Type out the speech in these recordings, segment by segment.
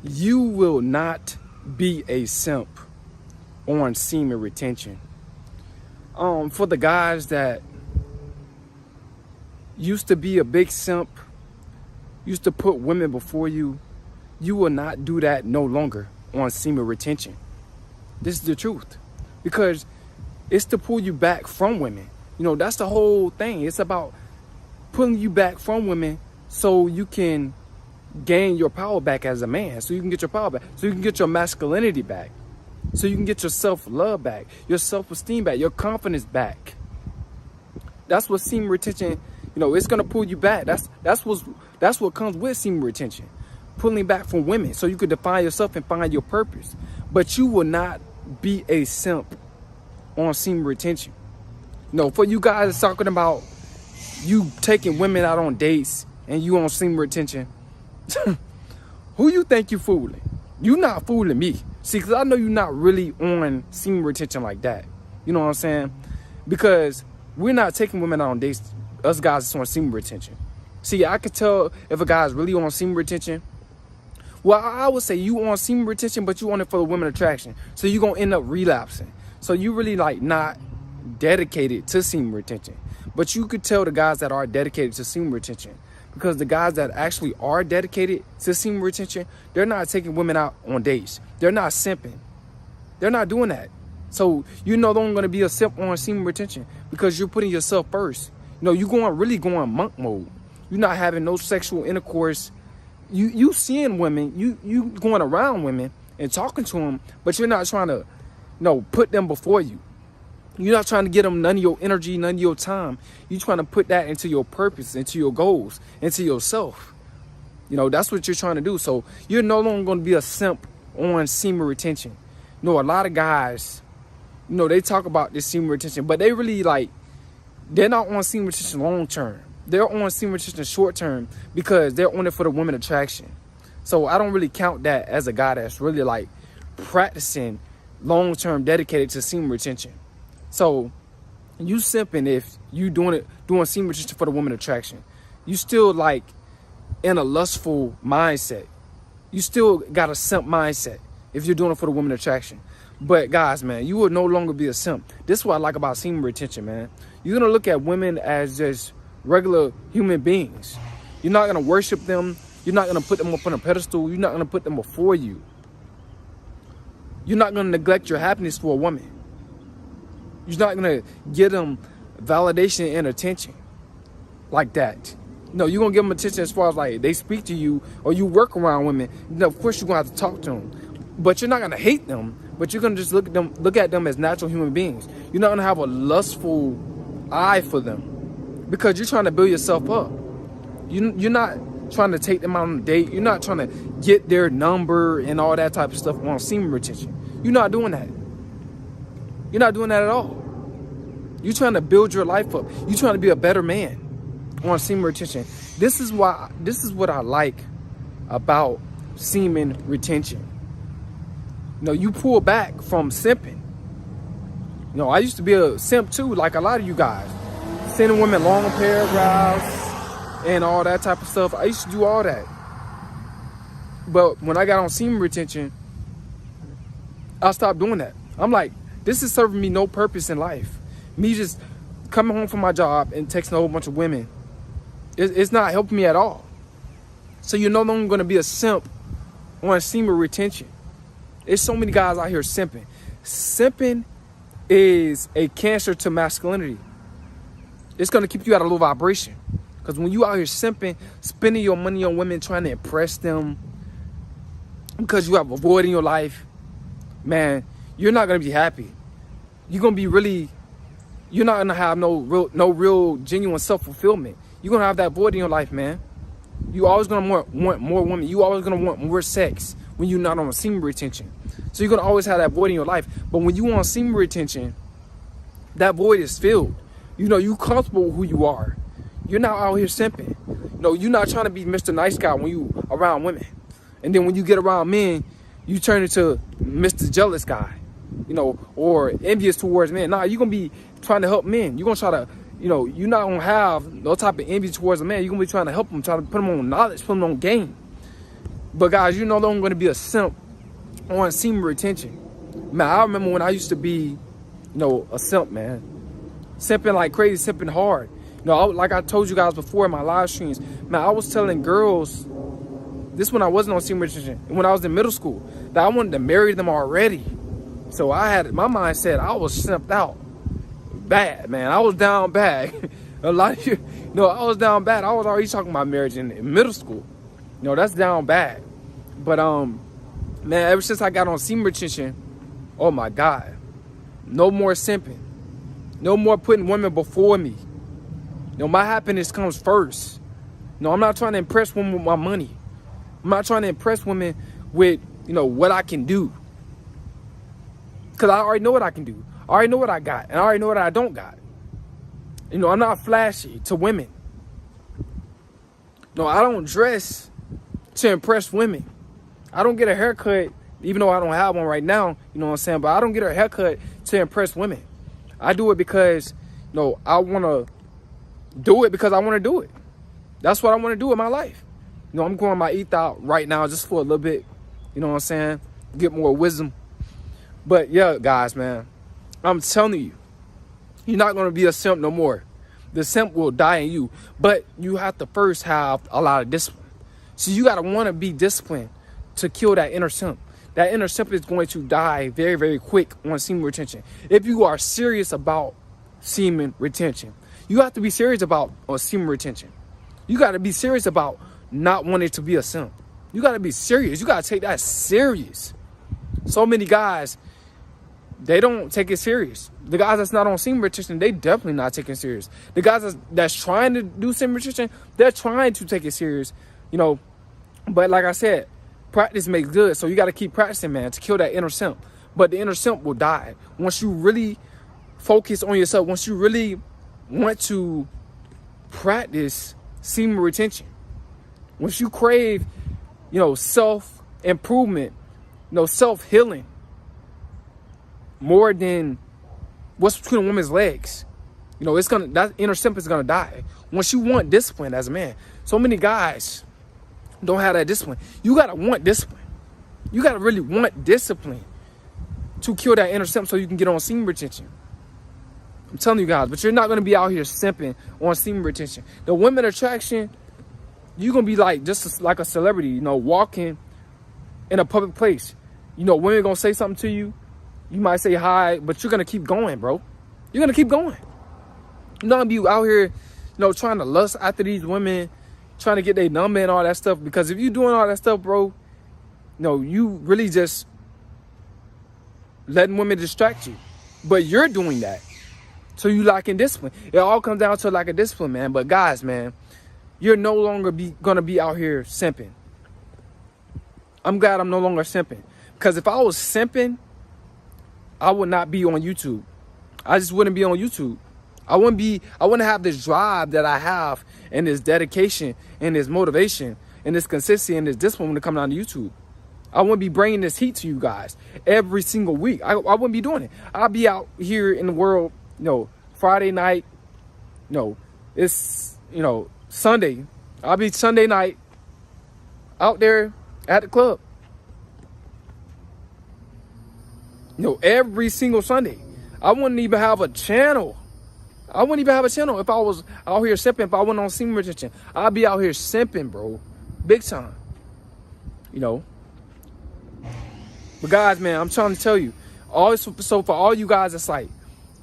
You will not be a simp on semen retention. For the guys that used to be a big simp, used to put women before you, you will not do that no longer on semen retention. This is the truth. Because it's to pull you back from women. You know, that's the whole thing. It's about pulling you back from women so you can gain your power back as a man. So you can get your power back. So you can get your masculinity back. So you can get your self-love back, your self-esteem back, your confidence back. That's what semen retention, you know, it's gonna pull you back. That's what comes with semen retention. Pulling back from women so you can define yourself and find your purpose. But you will not be a simp on semen retention. No, for you guys that's talking about you taking women out on dates and you on semen retention, who you think you fooling? You not fooling me. See, because I know you're not really on semen retention like that. You know what I'm saying? Because we're not taking women out on dates, us guys that's on semen retention. See, I could tell if a guy's really on semen retention. Well, I would say you on semen retention, but you on it for the women attraction. So you're going to end up relapsing. So you really like not dedicated to semen retention. But you could tell the guys that are dedicated to semen retention. Because the guys that actually are dedicated to semen retention, they're not taking women out on dates. They're not simping. They're not doing that. So you know they're going to be a simp on semen retention because you're putting yourself first. You know, you're really going monk mode. You're not having no sexual intercourse. You seeing women, you going around women and talking to them, but you're not trying to, you know, put them before you. You're not trying to get them none of your energy, none of your time. You're trying to put that into your purpose, into your goals, into yourself. You know, that's what you're trying to do. So you're no longer going to be a simp on semen retention. You know, a lot of guys, you know, they talk about this semen retention, but they really like, they're not on semen retention long term. They're on semen retention short term because they're on it for the woman attraction. So I don't really count that as a guy that's really like practicing long term dedicated to semen retention. So you simping if you doing semen retention for the woman attraction. You still like in a lustful mindset. You still got a simp mindset if you're doing it for the woman attraction. But guys, man, you will no longer be a simp. This is what I like about semen retention, man. You're going to look at women as just regular human beings. You're not going to worship them. You're not going to put them up on a pedestal. You're not going to put them before you. You're not going to neglect your happiness for a woman. You're not going to give them validation and attention like that. No, you're going to give them attention as far as like they speak to you or you work around women. You know, of course, you're going to have to talk to them. But you're not going to hate them. But you're going to just look at them as natural human beings. You're not going to have a lustful eye for them because you're trying to build yourself up. You're not trying to take them out on a date. You're not trying to get their number and all that type of stuff on semen retention. You're not doing that. You're not doing that at all. You're trying to build your life up. You're trying to be a better man on semen retention. This is what I like about semen retention. You know, you pull back from simping. You know, I used to be a simp too, like a lot of you guys. Sending women long paragraphs and all that type of stuff. I used to do all that. But when I got on semen retention, I stopped doing that. I'm like, this is serving me no purpose in life. Me just coming home from my job and texting a whole bunch of women, it's not helping me at all. So you're no longer going to be a simp on semen retention. There's so many guys out here simping. Simping is a cancer to masculinity. It's going to keep you at a low vibration. Because when you out here simping, spending your money on women, trying to impress them, because you have a void in your life, man, you're not going to be happy. You're going to be you're not going to have no real genuine self-fulfillment. You're going to have that void in your life, man. You always going to want more women. You always going to want more sex when you're not on semen retention. So you're going to always have that void in your life. But when you on semen retention, that void is filled. You know, you comfortable with who you are. You're not out here simping. No, you're not trying to be Mr. Nice Guy when you around women. And then when you get around men, you turn into Mr. Jealous Guy, you know, or envious towards men. Nah, you're going to be trying to help men. You're going to try to, you know, you're not going to have no type of envy towards a man. You're going to be trying to help them, trying to put them on knowledge, put them on game. But guys, you're no longer going to be a simp on semen retention. Man, I remember when I used to be, a simp, man. Simping like crazy, simping hard. Like I told you guys before in my live streams, man, I was telling girls, this when I wasn't on semen retention, when I was in middle school, that I wanted to marry them already. So I had, my mindset, I was simped out bad, man. I was down bad. A lot of you, I was down bad. I was already talking about marriage in middle school. That's down bad. But, man, ever since I got on semen retention, oh my God, no more simping. No more putting women before me. My happiness comes first. I'm not trying to impress women with my money. I'm not trying to impress women with, what I can do. Because I already know what I can do. I already know what I got. And I already know what I don't got. I'm not flashy to women. I don't dress to impress women. I don't get a haircut, even though I don't have one right now, you know what I'm saying? But I don't get a haircut to impress women. I do it because, I want to do it because I want to do it. That's what I want to do in my life. I'm growing my ETH out right now just for a little bit, you know what I'm saying? Get more wisdom. But yeah, guys, man, I'm telling you, you're not going to be a simp no more. The simp will die in you. But you have to first have a lot of discipline. So you got to want to be disciplined to kill that inner simp. That inner simp is going to die very, very quick on semen retention. If you are serious about semen retention, you have to be serious about semen retention. You got to be serious about not wanting to be a simp. You got to be serious. You got to take that serious. So many guys, they don't take it serious. The guys that's not on semen retention, they definitely not taking it serious. The guys that's trying to do semen retention, they're trying to take it serious, But like I said, practice makes good. So you got to keep practicing, man, to kill that inner simp. But the inner simp will die. Once you really focus on yourself, once you really want to practice semen retention, once you crave, self-improvement, self-healing, more than what's between a woman's legs, that inner simp is gonna die. Once you want discipline as a man, so many guys don't have that discipline. You gotta want discipline. You gotta really want discipline to kill that inner simp so you can get on semen retention. I'm telling you guys, but you're not gonna be out here simping on semen retention. The women attraction, you're gonna be like just like a celebrity, walking in a public place. Women gonna say something to you. You might say hi, but you're gonna keep going, bro. You're gonna keep going. You're not gonna be out here, trying to lust after these women, trying to get their number and all that stuff. Because if you're doing all that stuff, bro, you really just letting women distract you. But you're doing that. So you lacking discipline. It all comes down to lack of discipline, man. But guys, man, you're no longer gonna be out here simping. I'm glad I'm no longer simping. Because if I was simping, I would not be on YouTube. I just wouldn't be on YouTube. I wouldn't have this drive that I have and this dedication and this motivation and this consistency and this discipline when it comes down to YouTube. I wouldn't be bringing this heat to you guys every single week. I wouldn't be doing it. I'll be out here in the world, Friday night. It's, Sunday. I'll be Sunday night out there at the club. Every single Sunday. I wouldn't even have a channel. I wouldn't even have a channel if I was out here simping. If I wasn't on semen retention, I'd be out here simping, bro. Big time. But guys, man, I'm trying to tell you. So for all you guys, it's like,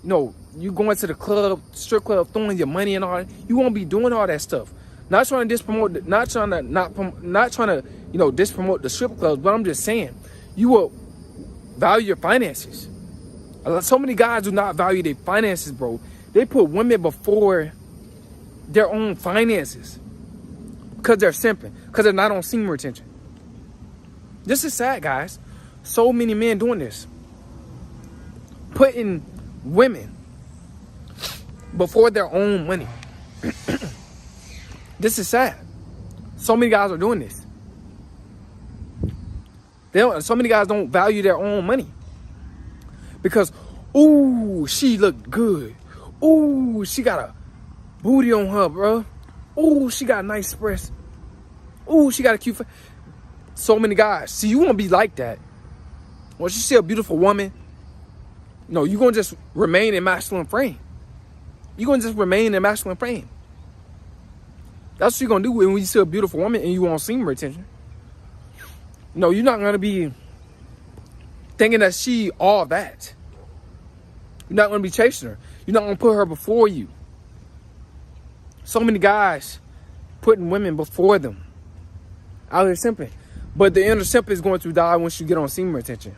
you going to the club, strip club, throwing your money and all that. You won't be doing all that stuff. Not trying to dispromote, not trying to dispromote the strip clubs, but I'm just saying, you will value your finances. So many guys do not value their finances, bro. They put women before their own finances because they're simping, because they're not on semen retention. This is sad, guys. So many men doing this, putting women before their own money. This is sad. So many guys are doing this. So many guys don't value their own money because, ooh, she looked good. Ooh, she got a booty on her, bro. Ooh, she got a nice breast. Ooh, she got a cute face. So many guys. See, you won't be like that. Once you see a beautiful woman, no, you're going to just remain in masculine frame. You're going to just remain in masculine frame. That's what you're going to do when you see a beautiful woman and you want semen retention. No, you're not going to be thinking that she all that. You're not going to be chasing her. You're not going to put her before you. So many guys putting women before them. Out here simping. But the inner simp is going to die once you get on semen retention.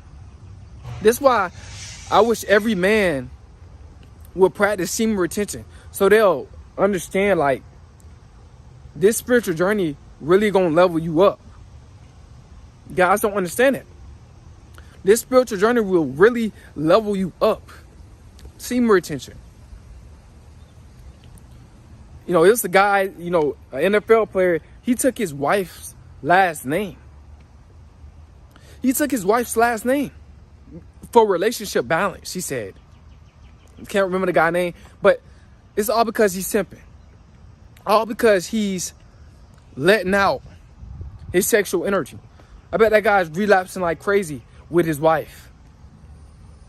That's why I wish every man would practice semen retention. So they'll understand, like, this spiritual journey really going to level you up. Guys don't understand it. This spiritual journey will really level you up. Semen retention. You know, it's a guy, you know, an NFL player. He took his wife's last name. He took his wife's last name for relationship balance, he said. I can't remember the guy's name, but it's all because he's simping. All because he's letting out his sexual energy. I bet that guy's relapsing like crazy with his wife.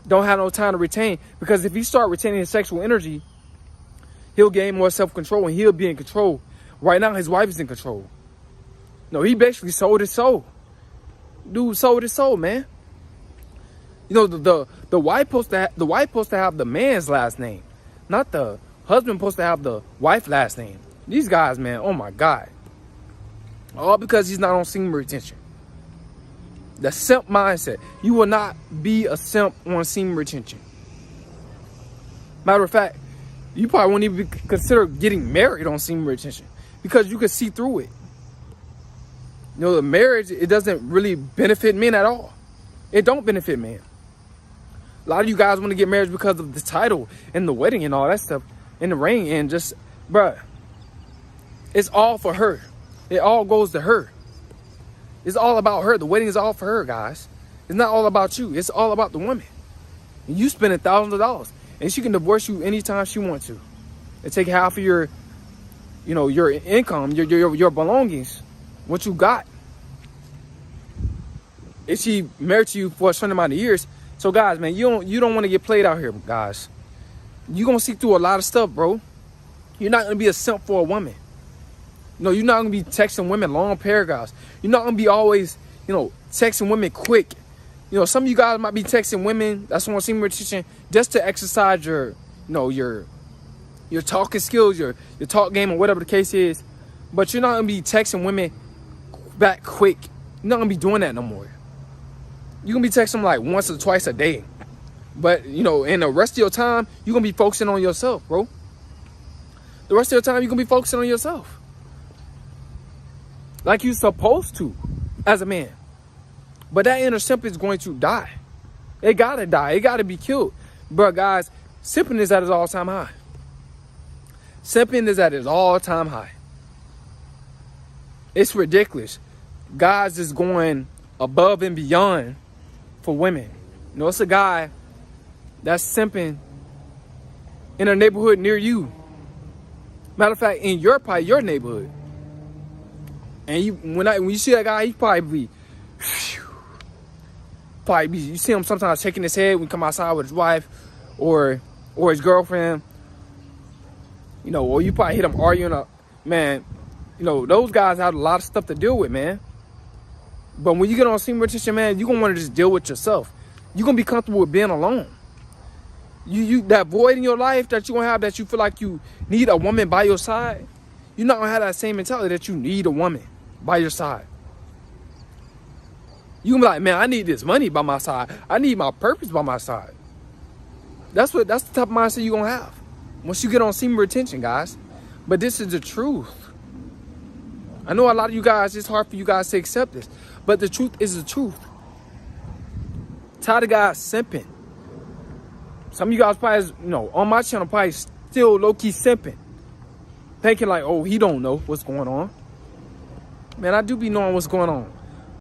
Don't have no time to retain, because if he start retaining his sexual energy, he'll gain more self-control and he'll be in control. Right now, his wife is in control. No, he basically sold his soul. Dude sold his soul, man. You know, the wife supposed to have the man's last name, not the husband supposed to have the wife's last name. These guys, man, oh my God. All because he's not on semen retention. The simp mindset. You will not be a simp on semen retention. Matter of fact, you probably won't even consider getting married on semen retention, because you can see through it. You know, the marriage, it doesn't really benefit men at all. It don't benefit men. A lot of you guys want to get married because of the title and the wedding and all that stuff, and the ring, and just, bruh, it's all for her. It all goes to her. It's all about her. The wedding is all for her, guys. It's not all about you. It's all about the woman. And you spending thousands of dollars, and she can divorce you anytime she wants to, and take half of your, you know, your income, your belongings, what you got. If she married to you for a certain amount of years. So guys, man, you don't want to get played out here, guys. You're gonna see through a lot of stuff, bro. You're not gonna be a simp for a woman. No, you're not gonna be texting women long paragraphs. You're not gonna be always, you know, texting women quick. You know, some of you guys might be texting women that's on semen retention just to exercise your, you know, your talking skills, your talk game, or whatever the case is. But you're not gonna be texting women back quick. You're not gonna be doing that no more. You're gonna be texting them like once or twice a day. But, you know, in the rest of your time, you're gonna be focusing on yourself, bro. The rest of your time, you're gonna be focusing on yourself. Like you're supposed to, as a man. But that inner simp is going to die. It gotta die. It gotta be killed. Bro, guys, simping is at its all-time high. Simping is at its all-time high. It's ridiculous. Guys is going above and beyond for women. You know, it's a guy that's simping in a neighborhood near you. Matter of fact, in your neighborhood. And when you see that guy, he probably be, you see him sometimes shaking his head when he come outside with his wife or his girlfriend. You know, or you probably hit him arguing up. Man, you know, those guys have a lot of stuff to deal with, man. But when you get on semen retention, man, you're going to want to just deal with yourself. You're going to be comfortable with being alone. You that void in your life that you're going to have, that you feel like you need a woman by your side, you're not going to have that same mentality that you need a woman by your side. You're going to be like, man, I need this money by my side. I need my purpose by my side. That's the type of mindset you're going to have once you get on semen retention, guys. But this is the truth. I know a lot of you guys, it's hard for you guys to accept this, but the truth is the truth. Tired of guys simping. Some of you guys probably, you know, on my channel, probably still low-key simping. Thinking like, oh, he don't know what's going on. Man, I do be knowing what's going on.